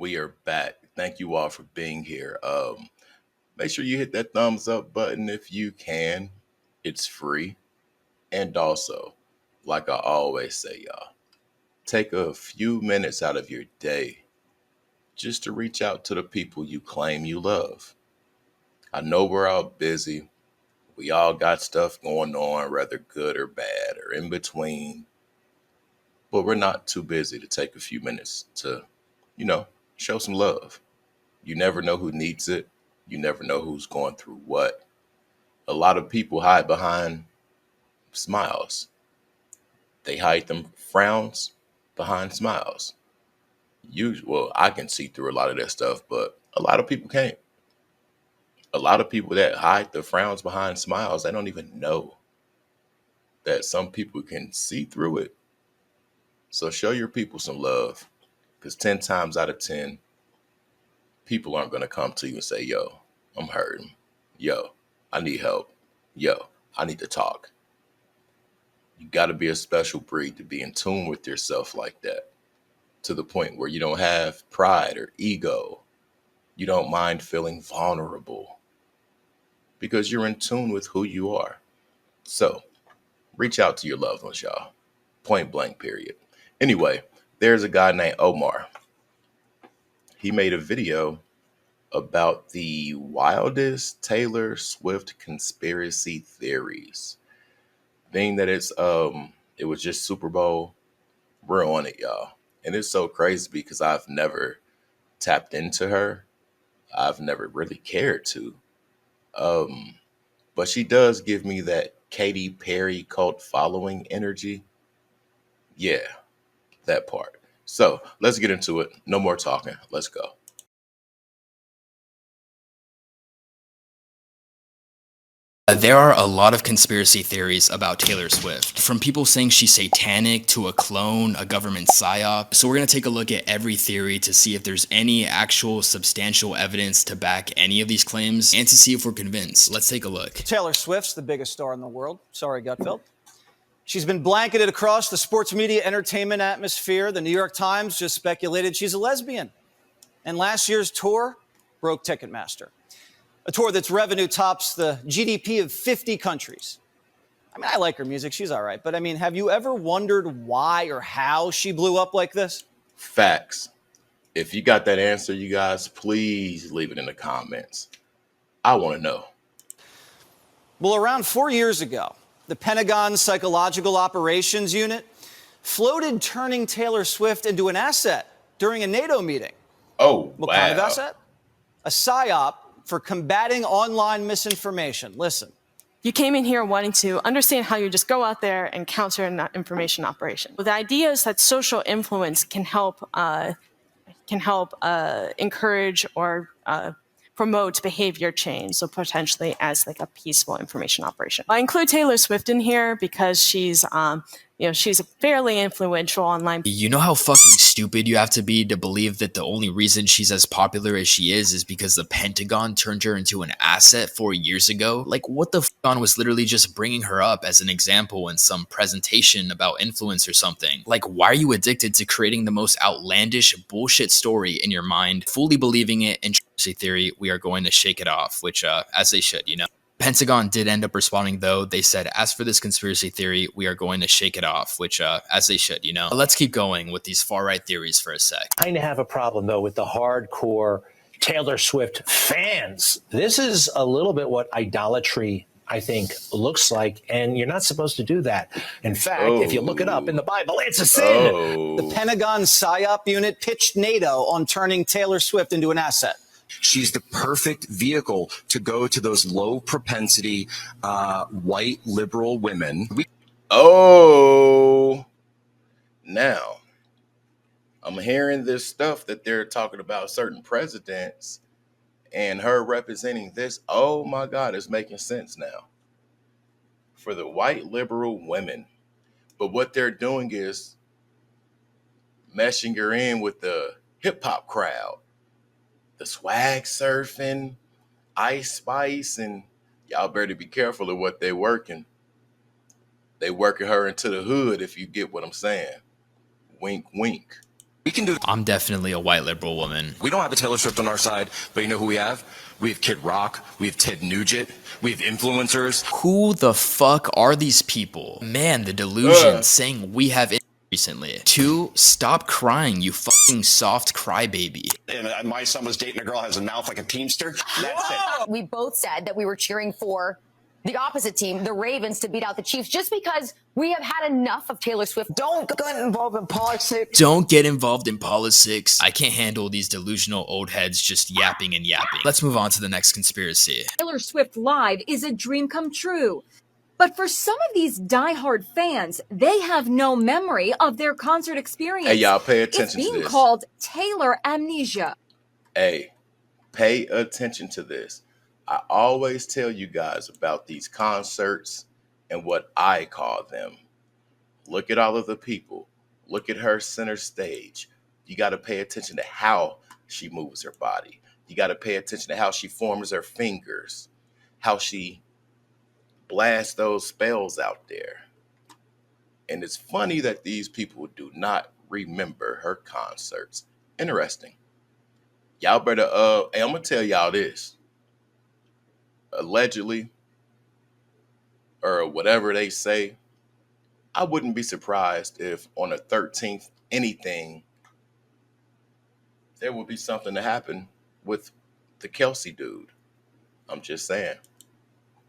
We are back. Thank you all for being here. Make sure you hit that thumbs up button if you can. It's free. And also, like I always say, y'all, take a few minutes out of your day just to reach out to the people you claim you love. I know we're all busy. We all got stuff going on, whether good or bad or in between, but we're not too busy to take a few minutes to, you know, show some love. You never know who needs it. You never know who's going through what. A lot of people hide behind smiles. They hide them frowns behind smiles. Well, I can see through a lot of that stuff, but a lot of people can't. A lot of people that hide the frowns behind smiles, they don't even know that some people can see through it. So show your people some love, because 10 times out of 10, people aren't going to come to you and say, yo, I'm hurting. Yo, I need help. Yo, I need to talk. You got to be a special breed to be in tune with yourself like that, to the point where you don't have pride or ego. You don't mind feeling vulnerable because you're in tune with who you are. So reach out to your loved ones, y'all. Point blank, period. Anyway, there's a guy named Omar. He made a video about the wildest Taylor Swift conspiracy theories. Being that it was just Super Bowl, we're on it, y'all. And it's so crazy because I've never tapped into her. I've never really cared to. Um, but she does give me that Katy Perry cult following energy. Yeah, that part. So let's get into it. No more talking. Let's go. There are a lot of conspiracy theories about Taylor Swift, from people saying she's satanic to a clone, a government psyop. So we're going to take a look at every theory to see if there's any actual substantial evidence to back any of these claims and to see if we're convinced. Let's take a look. Taylor Swift's the biggest star in the world. Sorry, Gutfeld. She's been blanketed across the sports media entertainment atmosphere. The New York Times just speculated she's a lesbian. And last year's tour broke Ticketmaster. A tour that's revenue tops the GDP of 50 countries. I mean, I like her music. She's all right. But I mean, have you ever wondered why or how she blew up like this? Facts. If you got that answer, you guys, please leave it in the comments. I want to know. Well, around 4 years ago, the Pentagon's Psychological Operations Unit floated turning Taylor Swift into an asset during a NATO meeting. Oh, What wow. kind of asset? A psyop for combating online misinformation. Listen. You came in here wanting to understand how you just go out there and counter an information operation. The idea is that social influence can help encourage or promote behavior change, so potentially as like a peaceful information operation. I include Taylor Swift in here because she's she's fairly influential online. You know how fucking stupid you have to be to believe that the only reason she's as popular as she is because the Pentagon turned her into an asset 4 years ago? Like, what the fuck was literally just bringing her up as an example in some presentation about influence or something? Like, why are you addicted to creating the most outlandish bullshit story in your mind, fully believing it in conspiracy theory? We are going to shake it off, which, as they should, you know. Pentagon did end up responding, though. They said, as for this conspiracy theory, we are going to shake it off, which, as they should, you know. But let's keep going with these far-right theories for a sec. I kind of have a problem, though, with the hardcore Taylor Swift fans. This is a little bit what idolatry, I think, looks like, and you're not supposed to do that. In fact, if you look it up in the Bible, it's a sin. The Pentagon PSYOP unit pitched NATO on turning Taylor Swift into an asset. She's the perfect vehicle to go to those low propensity white liberal women. Now I'm hearing this stuff that they're talking about certain presidents and her representing this. Oh my God, it's making sense now for the white liberal women. But what they're doing is meshing her in with the hip hop crowd. The swag surfing, Ice Spice, and y'all better be careful of what they working. They working her into the hood, if you get what I'm saying. Wink, wink. We can do. I'm definitely a white liberal woman. We don't have a Taylor Swift on our side, but you know who we have? We have Kid Rock. We have Ted Nugent. We have influencers. Who the fuck are these people? Man, the delusion saying we have recently. 2, stop crying, you fucking soft crybaby. And my son was dating a girl who has a mouth like a teamster. That's it. We both said that we were cheering for the opposite team, the Ravens, to beat out the Chiefs just because we have had enough of Taylor Swift. Don't get involved in politics. Don't get involved in politics. I can't handle these delusional old heads just yapping and yapping. Let's move on to the next conspiracy. Taylor Swift Live is a dream come true. But for some of these diehard fans, they have no memory of their concert experience. Hey, y'all, pay attention it's to being this. called Taylor amnesia. Hey, pay attention to this. I always tell you guys about these concerts and what I call them. Look at all of the people. Look at her center stage. You got to pay attention to how she moves her body. You got to pay attention to how she forms her fingers, how she blasts those spells out there. And it's funny that these people do not remember her concerts. Interesting. Y'all better, hey, I'm going to tell y'all this. Allegedly, or whatever they say, I wouldn't be surprised if on the 13th, anything, there would be something to happen with the Kelsey dude. I'm just saying.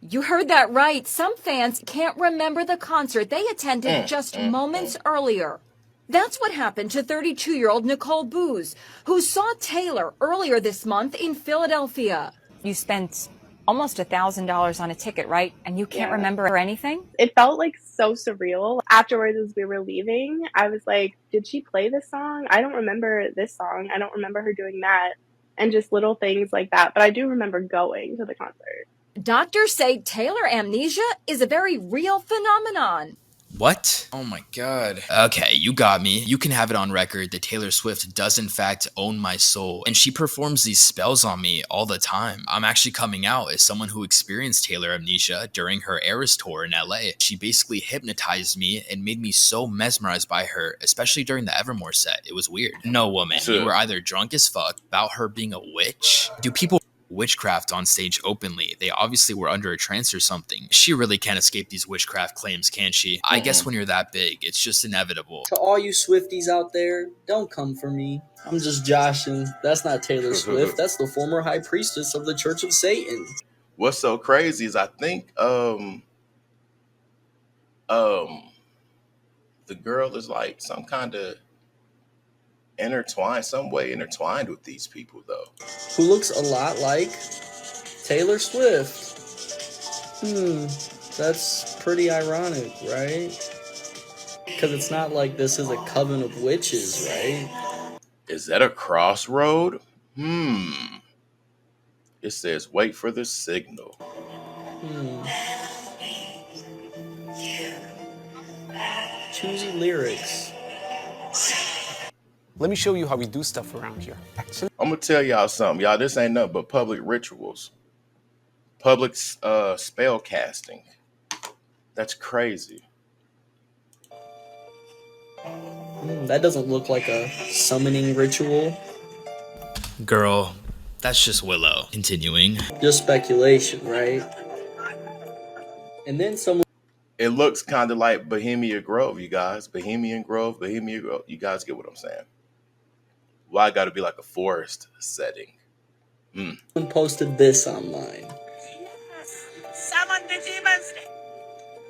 You heard that right. Some fans can't remember the concert they attended just moments earlier. That's what happened to 32-year-old Nicole Booz, who saw Taylor earlier this month in Philadelphia. You spent almost $1,000 on a ticket, right? And you can't remember anything? It felt like so surreal. Afterwards, as we were leaving, I was like, did she play this song? I don't remember this song. I don't remember her doing that. And just little things like that. But I do remember going to the concert. Doctors say Taylor amnesia is a very real phenomenon. What? Oh my god. Okay, you got me. You can have it on record that Taylor Swift does in fact own my soul, and she performs these spells on me all the time. I'm actually coming out as someone who experienced Taylor amnesia during her Eras tour in LA. She basically hypnotized me and made me so mesmerized by her, especially during the Evermore set. It was weird. No, woman, you were either drunk as fuck about her being a witch. Do people witchcraft on stage openly? They obviously were under a trance or something. She really can't escape these witchcraft claims, can she? I guess when you're that big, it's just inevitable. To all you Swifties out there, don't come for me. I'm just joshing. That's not Taylor Swift. That's the former high priestess of the Church of Satan. What's so crazy is I think the girl is like some kind of some way intertwined with these people though. Who looks a lot like Taylor Swift. That's pretty ironic, right? Because it's not like this is a coven of witches, right? Is that a crossroad? It says wait for the signal. Choosy lyrics. Let me show you how we do stuff around here. I'm gonna tell y'all something. Y'all, this ain't nothing but public rituals. Public spell casting. That's crazy. That doesn't look like a summoning ritual. Girl, that's just Willow. Continuing. Just speculation, right? And then someone... It looks kind of like Bohemian Grove, you guys. Bohemian Grove. You guys get what I'm saying? Why got to be like a forest setting? Someone posted this online. Summon the demons.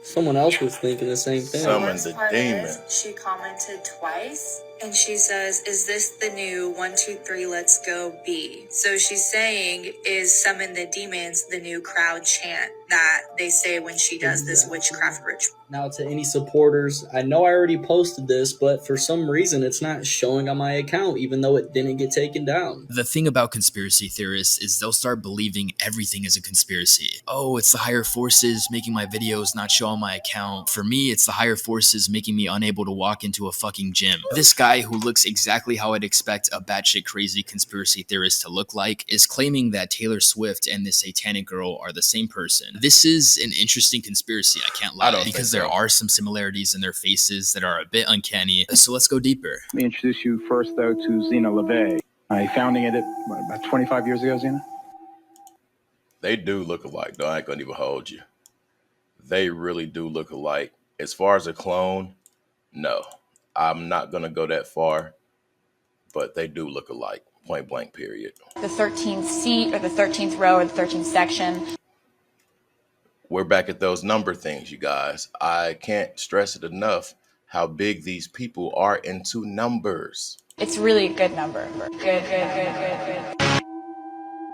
Someone else was thinking the same thing. Summon the demon. She commented twice, and she says, "Is this the new 1, 2, 3, let's go B?" So she's saying, "Is summon the demons the new crowd chant that they say when she does this witchcraft ritual?" Now, to any supporters, I know I already posted this, but for some reason it's not showing on my account, even though it didn't get taken down. The thing about conspiracy theorists is they'll start believing everything is a conspiracy. Oh, it's the higher forces making my videos not show on my account. For me, it's the higher forces making me unable to walk into a fucking gym. This guy guy who looks exactly how I'd expect a batshit crazy conspiracy theorist to look like is claiming that Taylor Swift and this satanic girl are the same person. This is an interesting conspiracy, I can't lie, because there are some similarities in their faces that are a bit uncanny. So let's go deeper. Let me introduce you first, though, to Zena LeVay. I founding it about 25 years ago, Zena? They do look alike, though. I ain't gonna even hold you. They really do look alike. As far as a clone, no. I'm not gonna go that far, but they do look alike. Point blank, period. The 13th seat or the 13th row or the 13th section. We're back at those number things, you guys. I can't stress it enough how big these people are into numbers. It's really a good number. Good.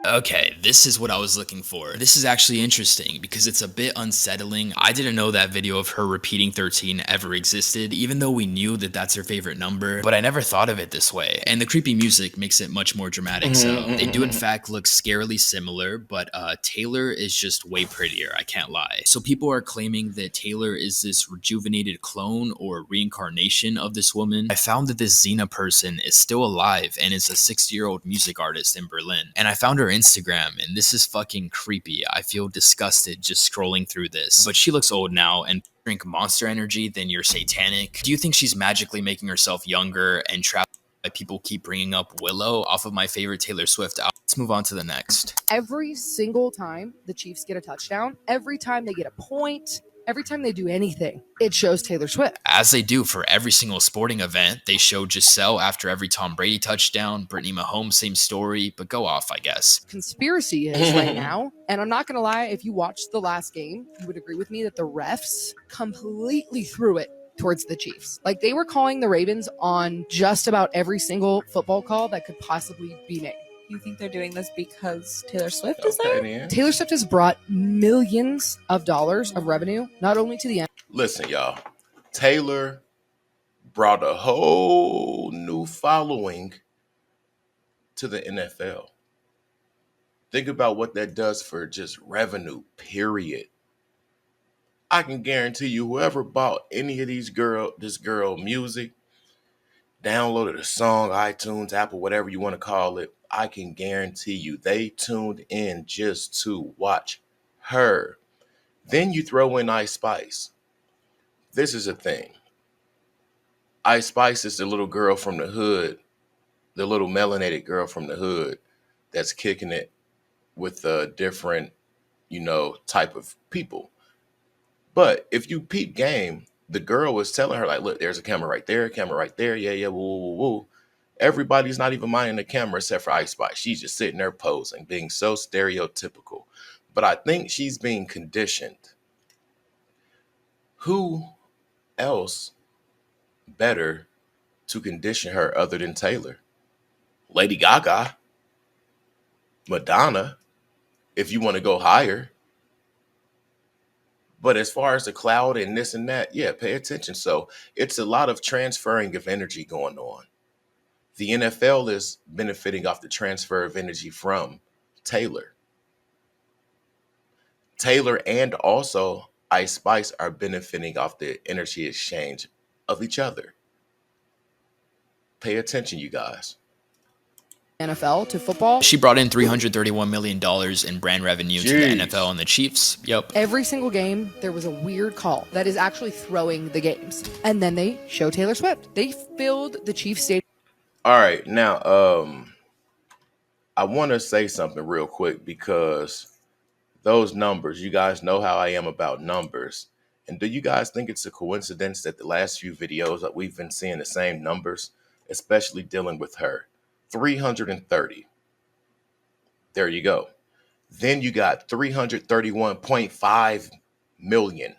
Okay, this is what I was looking for. This is actually interesting because it's a bit unsettling. I didn't know that video of her repeating 13 ever existed, even though we knew that that's her favorite number, but I never thought of it this way. And the creepy music makes it much more dramatic. So they do in fact look scarily similar, but Taylor is just way prettier, I can't lie. So people are claiming that Taylor is this rejuvenated clone or reincarnation of this woman. I found that this Xena person is still alive and is a 60-year-old music artist in Berlin. And I found her Instagram, and this is fucking creepy. I feel disgusted just scrolling through this. But she looks old now and drink Monster Energy, then you're satanic. Do you think she's magically making herself younger and trapped by people keep bringing up Willow off of my favorite Taylor Swift album? Let's move on to the next. Every single time the Chiefs get a touchdown, every time they get a point, every time they do anything, it shows Taylor Swift. As they do for every single sporting event, they show Giselle after every Tom Brady touchdown, Brittany Mahomes, same story, but go off, I guess. Conspiracy is right now, and I'm not going to lie, if you watched the last game, you would agree with me that the refs completely threw it towards the Chiefs. Like, they were calling the Ravens on just about every single football call that could possibly be made. You think they're doing this because Taylor Swift is there? Man. Taylor Swift has brought millions of dollars of revenue, not only to the Listen, y'all. Taylor brought a whole new following to the NFL. Think about what that does for just revenue, period. I can guarantee you whoever bought any of this girl music, downloaded a song, iTunes, Apple, whatever you want to call it, I can guarantee you they tuned in just to watch her. Then you throw in Ice Spice. This is a thing. Ice Spice is the little girl from the hood, the little melanated girl from the hood that's kicking it with a different, type of people. But if you peep game, the girl was telling her, like, look, there's a camera right there, yeah, woo. Everybody's not even minding the camera except for Ice Spice. She's just sitting there posing, being so stereotypical. But I think she's being conditioned. Who else better to condition her other than Taylor? Lady Gaga, Madonna, if you want to go higher. But as far as the cloud and this and that, yeah, pay attention. So it's a lot of transferring of energy going on. The NFL is benefiting off the transfer of energy from Taylor. Taylor and also Ice Spice are benefiting off the energy exchange of each other. Pay attention, you guys. NFL to football. She brought in $331 million in brand revenue to the NFL and the Chiefs. Yep. Every single game, there was a weird call that is actually throwing the games. And then they show Taylor Swift. They filled the Chiefs stadium. All right, now I want to say something real quick because those numbers, you guys know how I am about numbers. And do you guys think it's a coincidence that the last few videos that we've been seeing the same numbers, especially dealing with her? 330. There you go. Then you got 331.5 million.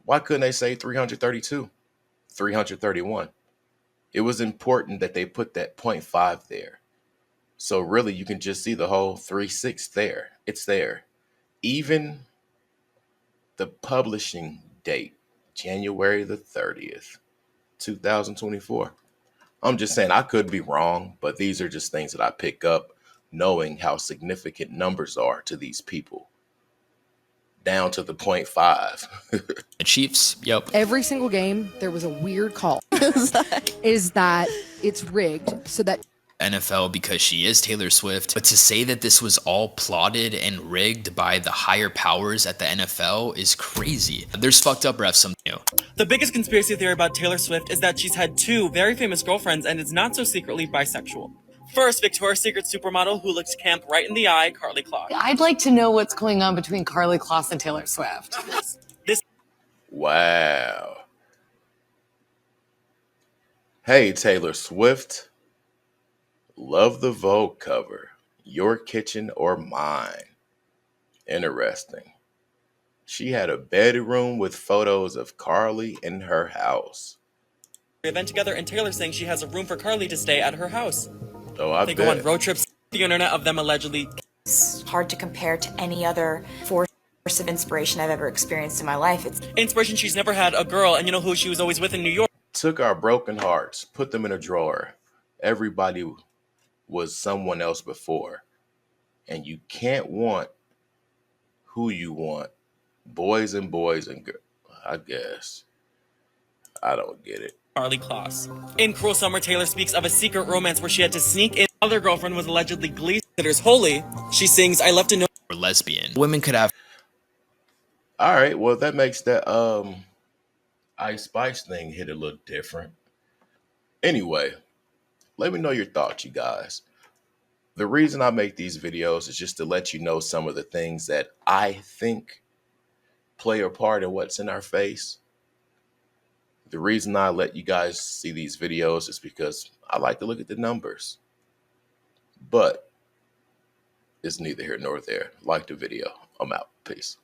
Why couldn't they say 332? 331. It was important that they put that 0.5 there. So really, you can just see the whole 3.6 there. It's there. Even the publishing date, January the 30th, 2024. I'm just saying I could be wrong, but these are just things that I pick up knowing how significant numbers are to these people. down to the 0.5. The Chiefs, yep. Every single game, there was a weird call. Is that it's rigged so that NFL because she is Taylor Swift. But to say that this was all plotted and rigged by the higher powers at the NFL is crazy. There's fucked up refs, some new. The biggest conspiracy theory about Taylor Swift is that she's had two very famous girlfriends and is not so secretly bisexual. First, Victoria's Secret supermodel who looks camp right in the eye, Karlie Kloss. I'd like to know what's going on between Karlie Kloss and Taylor Swift. Wow. Hey, Taylor Swift. Love the Vogue cover. Your kitchen or mine. Interesting. She had a bedroom with photos of Karlie in her house. Event together, and Taylor saying she has a room for Karlie to stay at her house. Oh, I They bet. go on road trips. The internet of them allegedly. It's hard to compare to any other force of inspiration I've ever experienced in my life. It's Inspiration she's never had a girl, and you know who she was always with in New York? Took our broken hearts, put them in a drawer. Everybody was someone else before. And you can't want who you want. Boys and girls. I guess. I don't get it. Karlie Kloss. In Cruel Summer, Taylor speaks of a secret romance where she had to sneak in. Other girlfriend was allegedly Glee sitters Holy. She sings, I left a note. Or lesbian. Women could have. All right, well, that makes that Ice Spice thing hit a little different. Anyway, let me know your thoughts, you guys. The reason I make these videos is just to let you know some of the things that I think play a part in what's in our face. The reason I let you guys see these videos is because I like to look at the numbers. But it's neither here nor there. Like the video. I'm out. Peace.